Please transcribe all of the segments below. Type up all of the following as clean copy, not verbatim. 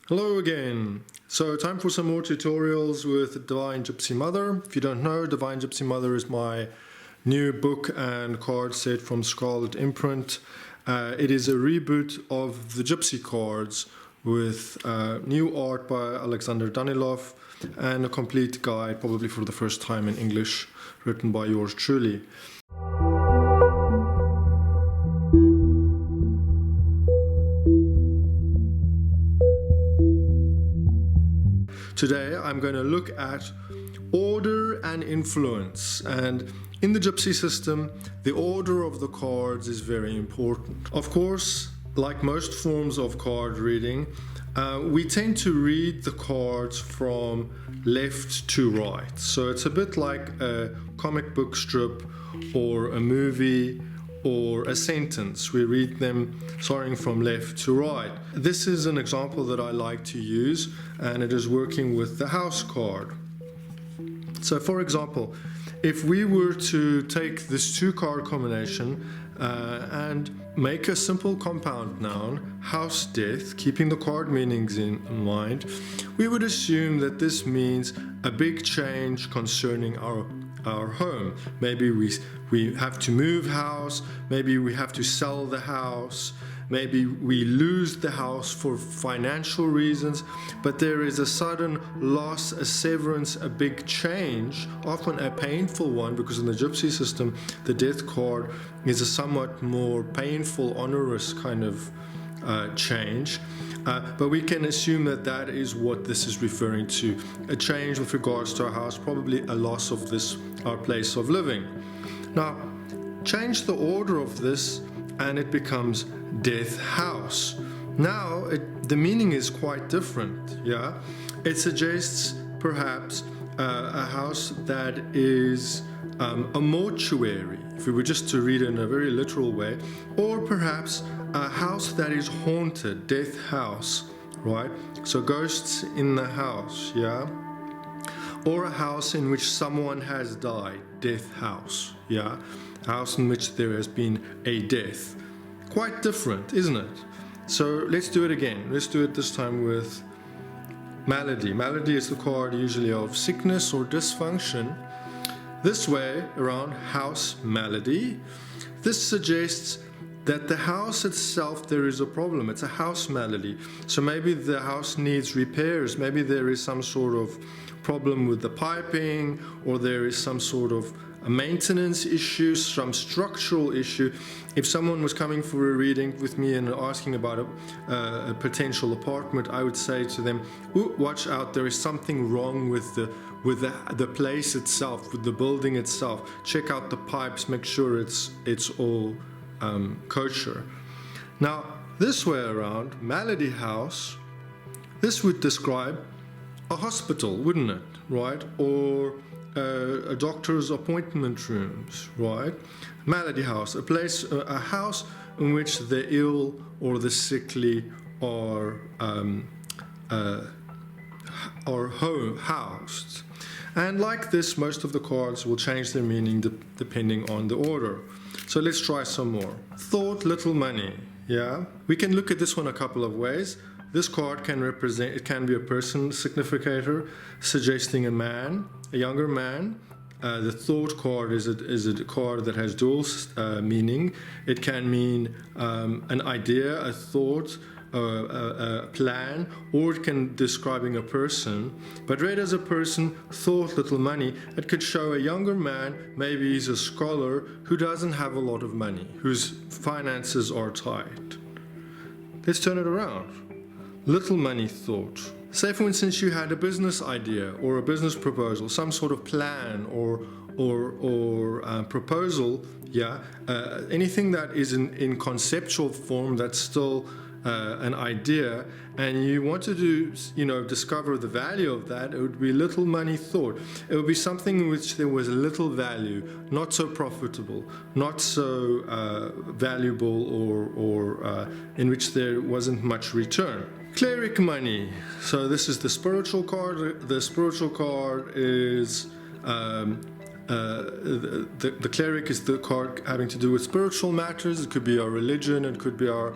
Hello again. So time for some more tutorials with Divine Gypsy Mother. If you don't know, Divine Gypsy Mother is my new book and card set from Scarlet Imprint. It is a reboot of the Gypsy cards with new art by Alexander Danilov and a complete guide, probably for the first time in English, written by yours truly. Today I'm going to look at order and influence, and in the Gypsy system the order of the cards is very important. Of course, like most forms of card reading, we tend to read the cards from left to right, so it's a bit like a comic book strip or a movie or a sentence. We read them starting from left to right. This is an example that I like to use, and it is working with the house card. So for example, if we were to take this two card combination and make a simple compound noun, house death, keeping the card meanings in mind, we would assume that this means a big change concerning our home. Maybe we have to move house, maybe we have to sell the house, maybe we lose the house for financial reasons, but there is a sudden loss, a severance, a big change, often a painful one, because in the Gypsy system the death card is a somewhat more painful, onerous kind of change. But we can assume that that is what this is referring to, a change with regards to our house, probably a loss of our place of living. Now, change the order of this and it becomes death house. Now, the meaning is quite different, yeah? It suggests perhaps a house that is a mortuary, if we were just to read it in a very literal way, or perhaps a house that is haunted, death house, right? So ghosts in the house, yeah? Or a house in which someone has died, death house, yeah? A house in which there has been a death. Quite different, isn't it? So let's do it again. Let's do it this time with malady. Malady is the card usually of sickness or dysfunction. This way around, house malady. This suggests that the house itself, there is a problem. It's a house malady. So maybe the house needs repairs. Maybe there is some sort of problem with the piping, or there is some sort of a maintenance issue, some structural issue. If someone was coming for a reading with me and asking about a potential apartment, I would say to them, "Ooh, watch out, there is something wrong with the place itself, with the building itself. Check out the pipes, make sure it's all kosher." Now, this way around, malady house, this would describe a hospital, wouldn't it, right? Or a doctor's appointment rooms, right? Malady house, a house in which the ill or the sickly are housed. And like this, most of the cards will change their meaning depending on the order. So let's try some more. Thought, little money, yeah? We can look at this one a couple of ways. This card can represent, it can be a person significator, suggesting a man, a younger man. The thought card is a card that has dual meaning. It can mean an idea, a thought, a plan, or it can describing a person. But read as a person, thought, little money, it could show a younger man, maybe he's a scholar who doesn't have a lot of money, whose finances are tight. Let's turn it around. Little money thought. Say for instance you had a business idea or a business proposal, some sort of plan or proposal, yeah, anything that is in conceptual form that's still an idea, and you want to discover the value of that. It would be little money thought. It would be something in which there was little value, not so profitable, not so valuable, or in which there wasn't much return. Cleric money. So this is the spiritual card. The spiritual card is the cleric is the card having to do with spiritual matters. It could be our religion, it could be our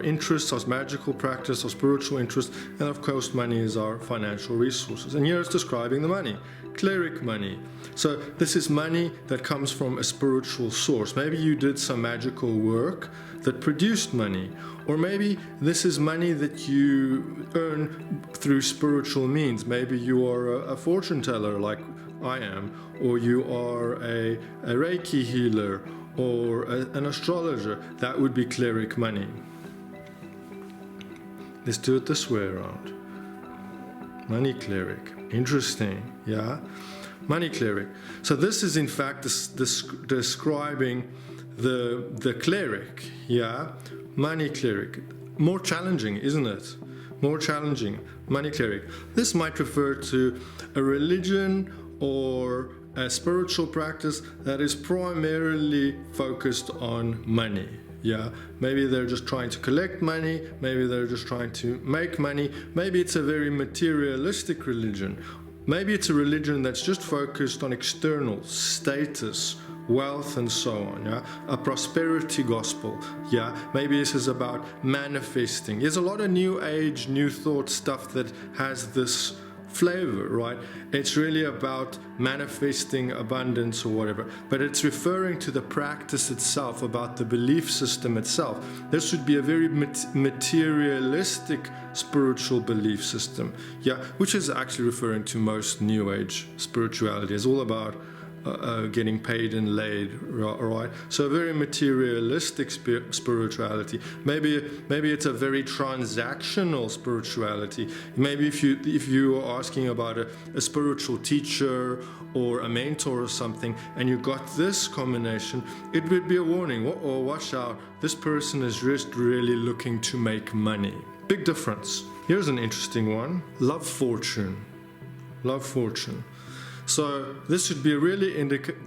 interests, our magical practice, our spiritual interests, and of course money is our financial resources. And here it's describing the money, cleric money. So this is money that comes from a spiritual source. Maybe you did some magical work that produced money, or maybe this is money that you earn through spiritual means. Maybe you are a fortune teller like I am, or you are a Reiki healer, or an astrologer. That would be cleric money. Let's do it this way around. Money cleric. Interesting, yeah? Money cleric. So this is in fact describing the cleric, yeah? Money cleric. More challenging, isn't it? More challenging. Money cleric. This might refer to a religion or a spiritual practice that is primarily focused on money. Yeah, maybe they're just trying to collect money, maybe they're just trying to make money, maybe it's a very materialistic religion, maybe it's a religion that's just focused on external status, wealth, and so on. Yeah, a prosperity gospel. Yeah, maybe this is about manifesting. There's a lot of new age, new thought stuff that has this flavor, right? It's really about manifesting abundance or whatever, but it's referring to the practice itself, about the belief system itself. This should be a very materialistic spiritual belief system, yeah, which is actually referring to most new age spirituality. It's all about getting paid and laid, right? So a very materialistic spirituality. Maybe it's a very transactional spirituality. Maybe if you are asking about a spiritual teacher or a mentor or something, and you got this combination, it would be a warning. Oh, watch out! This person is just really looking to make money. Big difference. Here's an interesting one: love fortune. Love fortune. So this should be a really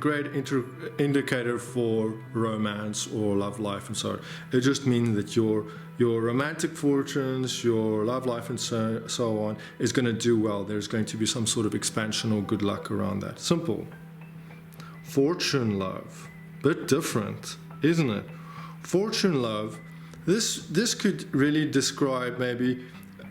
great indicator for romance or love life and so on. It just means that your romantic fortunes, your love life and so on is going to do well. There's going to be some sort of expansion or good luck around that. Simple. Fortune love. Bit different, isn't it? Fortune love. This could really describe maybe,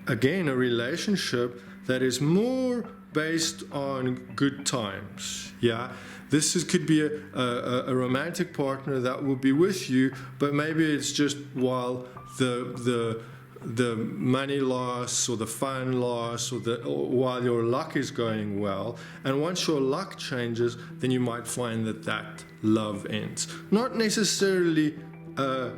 again, a relationship that is more based on good times. Yeah, could be a romantic partner that will be with you, but maybe it's just while the money loss or the fun loss or while your luck is going well, and once your luck changes, then you might find that love ends. Not necessarily a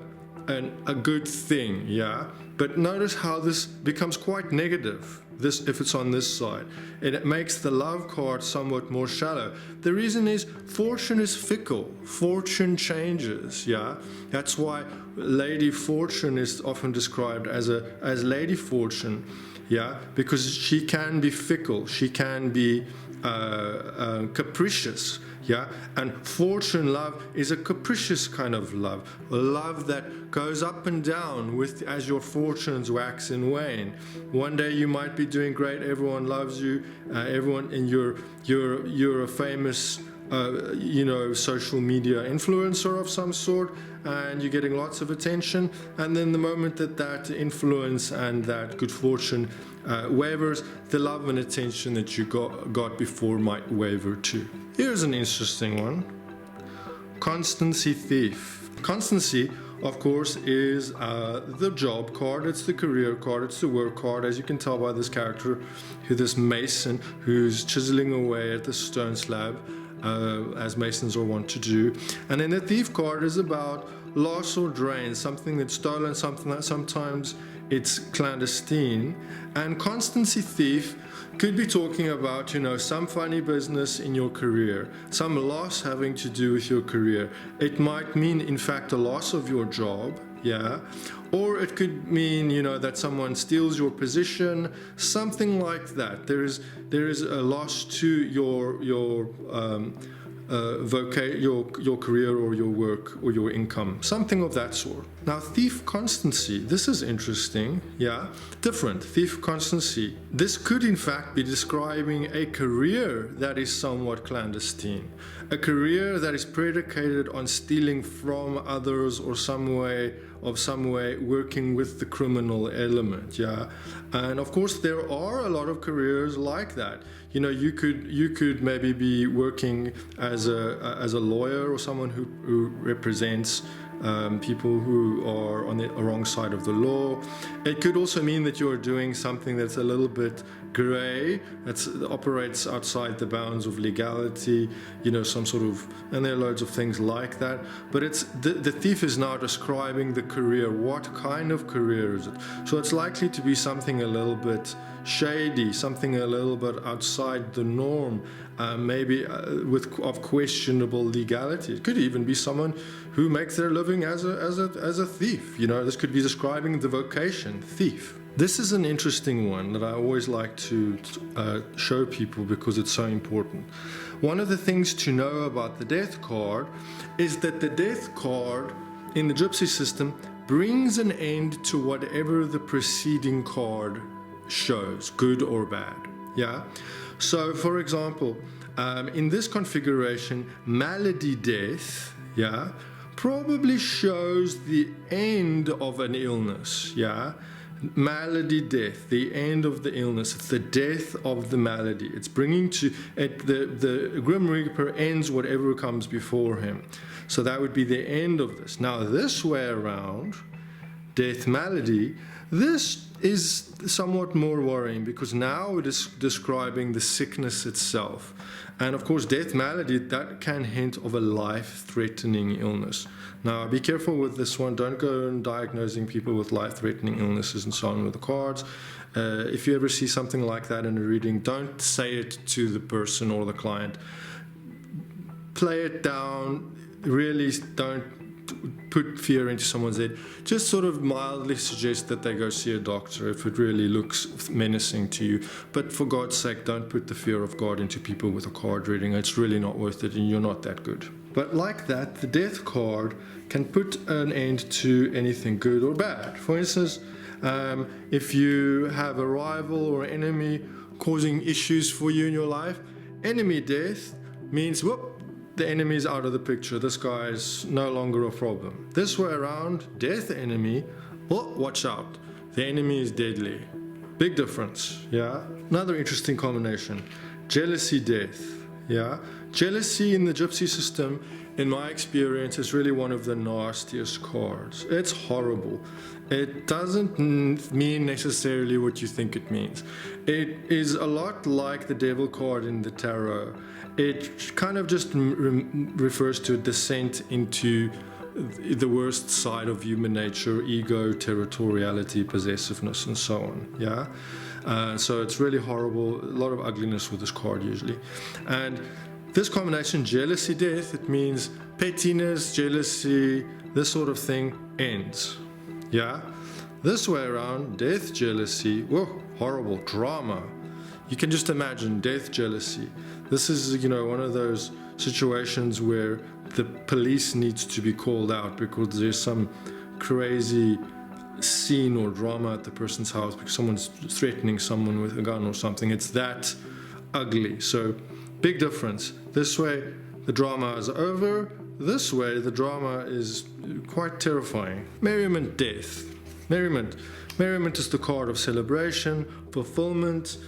good thing, yeah, but notice how this becomes quite negative. If it's on this side, it makes the love card somewhat more shallow. The reason is fortune is fickle. Fortune changes. Yeah, that's why Lady Fortune is often described as Lady Fortune. Yeah, because she can be fickle. She can be capricious. Yeah, and fortune love is a capricious kind of love, a love that goes up and down as your fortunes wax and wane. One day you might be doing great, everyone loves you, and you're a famous social media influencer of some sort, and you're getting lots of attention, and then the moment that influence and that good fortune wavers, the love and attention that you got before might waver too. Here's an interesting one. Constancy thief. Constancy, of course, is the job card, it's the career card, it's the work card, as you can tell by this character, this mason who's chiseling away at the stone slab, as masons are wont to do. And then the thief card is about loss or drain, something that's stolen, something that sometimes it's clandestine. And constancy thief could be talking about, some funny business in your career, some loss having to do with your career. It might mean, in fact, a loss of your job, yeah, or it could mean, that someone steals your position, something like that. There is a loss to your your career or your work or your income, something of that sort. Now, thief constancy, this is interesting, yeah, different. Thief constancy, this could in fact be describing a career that is somewhat clandestine, a career that is predicated on stealing from others or some way working with the criminal element, yeah. And of course there are a lot of careers like that. You know, you could maybe be working as a lawyer or someone who represents people who are on the wrong side of the law. It could also mean that you're doing something that's a little bit gray, that operates outside the bounds of legality, you know, some sort of, and there are loads of things like that. But it's the thief is now describing the career. What kind of career is it? So it's likely to be something a little bit shady, something a little bit outside the norm, maybe of questionable legality. It could even be someone who makes their living as a thief. You know, this could be describing the vocation, thief. This is an interesting one that I always like to show people because it's so important. One of the things to know about the death card is that the death card in the Gypsy system brings an end to whatever the preceding card shows, good or bad. Yeah. So, for example, in this configuration, malady death, yeah, probably shows the end of an illness. Yeah. Malady death, the end of the illness. It's the death of the malady. It's bringing to it, the Grim Reaper ends whatever comes before him. So that would be the end of this. Now this way around, death malady, this is somewhat more worrying because now it is describing the sickness itself. And of course, death malady, that can hint of a life-threatening illness. Now, be careful with this one. Don't go and diagnosing people with life-threatening illnesses and so on with the cards. If you ever see something like that in a reading, don't say it to the person or the client. Play it down. Really don't put fear into someone's head. Just sort of mildly suggest that they go see a doctor if it really looks menacing to you. But for God's sake, don't put the fear of God into people with a card reading. It's really not worth it, and you're not that good. But like that, the death card can put an end to anything good or bad. For instance, if you have a rival or enemy causing issues for you in your life, enemy death means, whoop, the enemy is out of the picture. This guy is no longer a problem. This way around, death enemy, oh, watch out. The enemy is deadly. Big difference, yeah? Another interesting combination, jealousy death, yeah? Jealousy in the Gypsy system, in my experience, is really one of the nastiest cards. It's horrible. It doesn't mean necessarily what you think it means. It is a lot like the devil card in the tarot. It kind of just refers to a descent into the worst side of human nature, ego, territoriality, possessiveness, and so on. Yeah, so it's really horrible. A lot of ugliness with this card usually, and this combination, jealousy death, it means pettiness, jealousy, this sort of thing ends. Yeah, this way around, death jealousy, whoa, horrible drama. You can just imagine death jealousy. This is, you know, one of those situations where the police needs to be called out because there's some crazy scene or drama at the person's house because someone's threatening someone with a gun or something. It's that ugly. So big difference. This way the drama is over. This way the drama is quite terrifying. Merriment death. Merriment. Merriment is the card of celebration, fulfillment,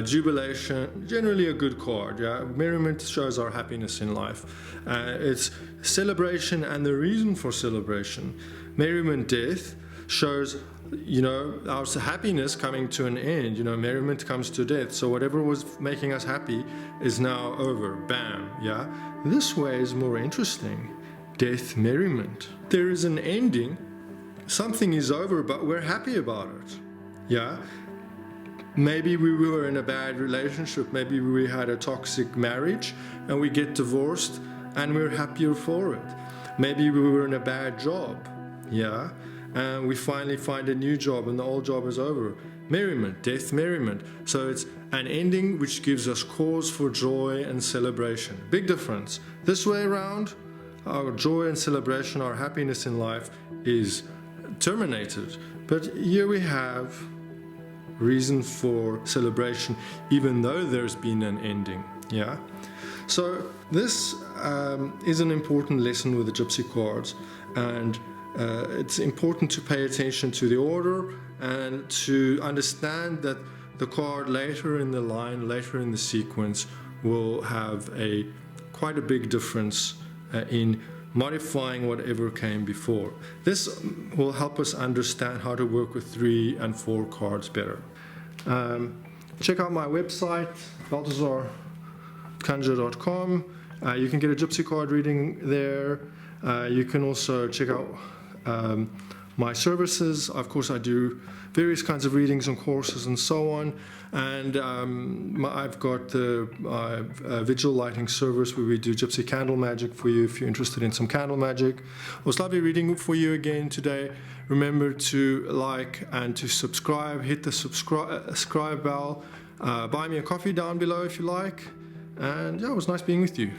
jubilation, generally a good card. Yeah, merriment shows our happiness in life. It's celebration and the reason for celebration. Merriment death shows, you know, our happiness coming to an end. You know, merriment comes to death. So whatever was making us happy is now over. Bam. Yeah. This way is more interesting. Death, merriment. There is an ending. Something is over, but we're happy about it. Yeah. Maybe we were in a bad relationship, maybe we had a toxic marriage and we get divorced and we're happier for it. Maybe we were in a bad job, yeah, and we finally find a new job and the old job is over. merriment, death merriment. So it's an ending which gives us cause for joy and celebration. Big difference. This way around, our joy and celebration, our happiness in life is terminated. But here we have reason for celebration, even though there's been an ending. Yeah. So this is an important lesson with the Gypsy cards, and it's important to pay attention to the order and to understand that the card later in the line, later in the sequence, will have quite a big difference in modifying whatever came before. This will help us understand how to work with 3 and 4 cards better. Check out my website, balthazarkanja.com. You can get a Gypsy card reading there. You can also check out my services. Of course, I do various kinds of readings and courses and so on. And I've got the visual lighting service where we do Gypsy candle magic for you if you're interested in some candle magic. It was lovely reading for you again today. Remember to like and to subscribe. Hit the subscribe bell. Buy me a coffee down below if you like. And yeah, it was nice being with you.